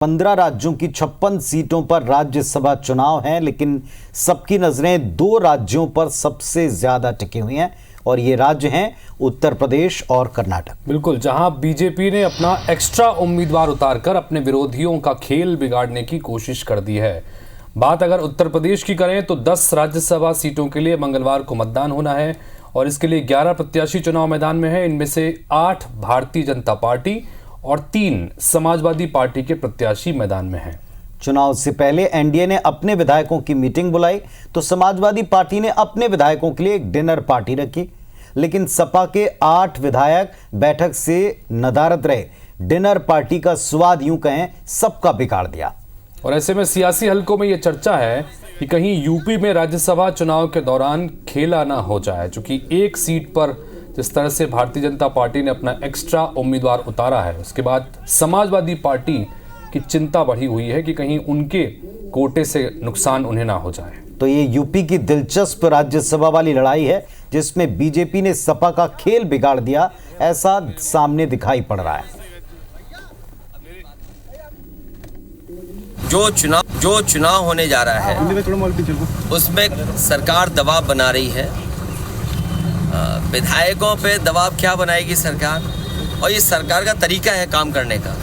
15 राज्यों की 56 सीटों पर राज्यसभा चुनाव हैं, लेकिन सबकी नजरें 2 राज्यों पर सबसे ज्यादा टिकी हुई हैं और ये राज्य हैं उत्तर प्रदेश और कर्नाटक। बिल्कुल, जहां बीजेपी ने अपना एक्स्ट्रा उम्मीदवार उतारकर अपने विरोधियों का खेल बिगाड़ने की कोशिश कर दी है। बात अगर उत्तर प्रदेश की करें तो 10 राज्यसभा सीटों के लिए मंगलवार को मतदान होना है और इसके लिए 11 प्रत्याशी चुनाव मैदान में हैं। इनमें से 8 भारतीय जनता पार्टी और 3 समाजवादी पार्टी के प्रत्याशी मैदान में हैं। चुनाव से पहले एनडीए ने अपने विधायकों की मीटिंग बुलाई तो समाजवादी पार्टी ने अपने विधायकों के लिए एक डिनर पार्टी रखी, लेकिन सपा के 8 विधायक बैठक से नदारद रहे। डिनर पार्टी का स्वाद यूं कहें सबका बिगाड़ दिया। और ऐसे में सियासी हलकों में यह चर्चा है कि कहीं यूपी में राज्यसभा चुनाव के दौरान खेला ना हो जाए, चूंकि एक सीट पर जिस तरह से भारतीय जनता पार्टी ने अपना एक्स्ट्रा उम्मीदवार उतारा है, उसके बाद समाजवादी पार्टी की चिंता बढ़ी हुई है कि कहीं उनके कोटे से नुकसान उन्हें ना हो जाए। तो ये यूपी की दिलचस्प राज्यसभा वाली लड़ाई है जिसमें बीजेपी ने सपा का खेल बिगाड़ दिया, ऐसा सामने दिखाई पड़ रहा है। जो चुनाव होने जा रहा है उसमें सरकार दबाव बना रही है। विधायकों पे दबाव क्या बनाएगी सरकार, और ये सरकार का तरीका है काम करने का।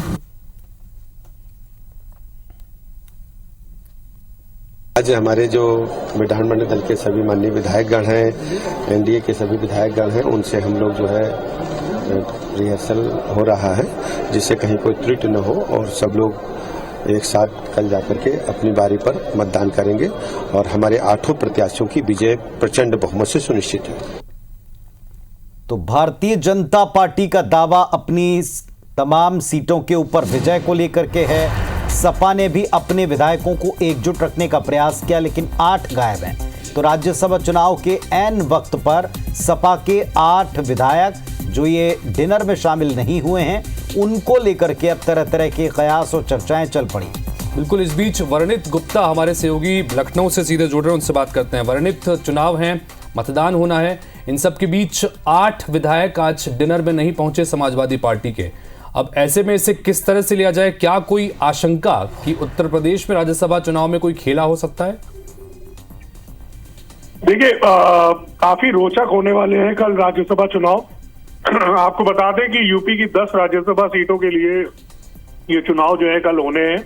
आज हमारे जो विधानमंडल दल के सभी माननीय विधायकगण हैं, एनडीए के सभी विधायकगण हैं, उनसे हम लोग जो है रिहर्सल हो रहा है जिससे कहीं कोई त्रुटि न हो और सब लोग एक साथ कल जाकर के अपनी बारी पर मतदान करेंगे और हमारे 8 प्रत्याशियों की विजय प्रचंड बहुमत से सुनिश्चित है। तो भारतीय जनता पार्टी का दावा अपनी तमाम सीटों के ऊपर विजय को लेकर के है। सपा ने भी अपने विधायकों को एकजुट रखने का प्रयास किया, लेकिन 8 गायब हैं। तो राज्यसभा चुनाव के ऐन वक्त पर सपा के 8 विधायक जो ये डिनर में शामिल नहीं हुए हैं, उनको लेकर के अब तरह तरह के कयास और चर्चाएं चल पड़ी। बिल्कुल, इस बीच वर्णित गुप्ता हमारे सहयोगी लखनऊ से सीधे जुड़ रहे हैं, उनसे बात करते हैं। वर्णित, चुनाव हैं, मतदान होना है, इन सब के बीच 8 विधायक आज डिनर में नहीं पहुंचे समाजवादी पार्टी के। अब ऐसे में इसे किस तरह से लिया जाए? क्या कोई आशंका कि उत्तर प्रदेश में राज्यसभा चुनाव में कोई खेला हो सकता है? देखिए, काफी रोचक होने वाले हैं कल राज्यसभा चुनाव। आपको बता दें कि यूपी की 10 राज्यसभा सीटों के लिए ये चुनाव जो है कल होने हैं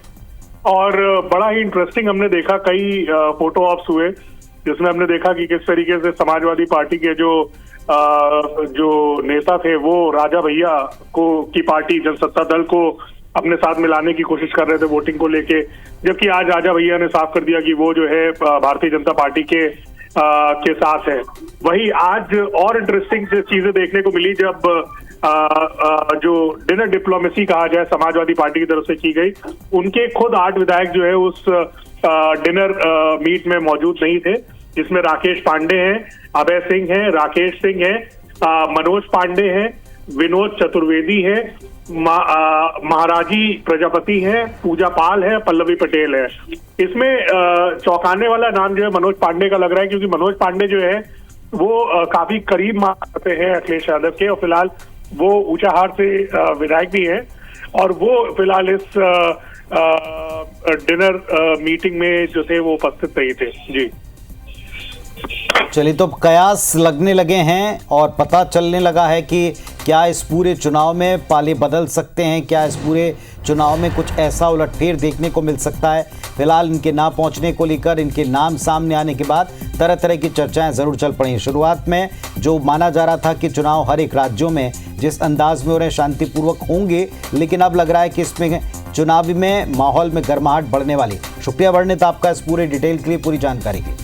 और बड़ा ही इंटरेस्टिंग हमने देखा। कई फोटो ऑप्स हुए जिसमें हमने देखा कि किस तरीके से समाजवादी पार्टी के जो नेता थे वो राजा भैया की पार्टी जनसत्ता दल को अपने साथ मिलाने की कोशिश कर रहे थे वोटिंग को लेके, जबकि आज राजा भैया ने साफ कर दिया कि वो जो है भारतीय जनता पार्टी के साथ है। वही आज और इंटरेस्टिंग चीजें देखने को मिली जब जो डिनर डिप्लोमेसी कहा जाए समाजवादी पार्टी की तरफ से की गई। उनके खुद 8 विधायक जो है उस डिनर मीट में मौजूद नहीं थे, जिसमें राकेश पांडे हैं, अभय सिंह हैं, राकेश सिंह हैं, मनोज पांडे हैं, विनोद चतुर्वेदी है, महाराजी प्रजापति है, पूजा पाल है, पल्लवी पटेल है। इसमें चौंकाने वाला नाम जो है मनोज पांडे का लग रहा है, क्योंकि मनोज पांडे जो है वो काफी करीब मानते हैं अखिलेश यादव के और फिलहाल वो ऊंचाहार से विधायक भी हैं और वो फिलहाल इस डिनर मीटिंग में जो थे वो उपस्थित नहीं थे। जी चलिए, तो कयास लगने लगे हैं और पता चलने लगा है कि क्या इस पूरे चुनाव में पाले बदल सकते हैं, क्या इस पूरे चुनाव में कुछ ऐसा उलटफेर देखने को मिल सकता है। फिलहाल इनके ना पहुंचने को लेकर, इनके नाम सामने आने के बाद तरह तरह की चर्चाएं जरूर चल पड़ी। शुरुआत में जो माना जा रहा था कि चुनाव हर एक राज्यों में जिस अंदाज में हो रहे शांतिपूर्वक होंगे, लेकिन अब लग रहा है कि इसमें चुनावी में माहौल में गर्माहट बढ़ने वाली। शुक्रिया वर्णित आपका इस पूरे डिटेल के लिए, पूरी जानकारी की।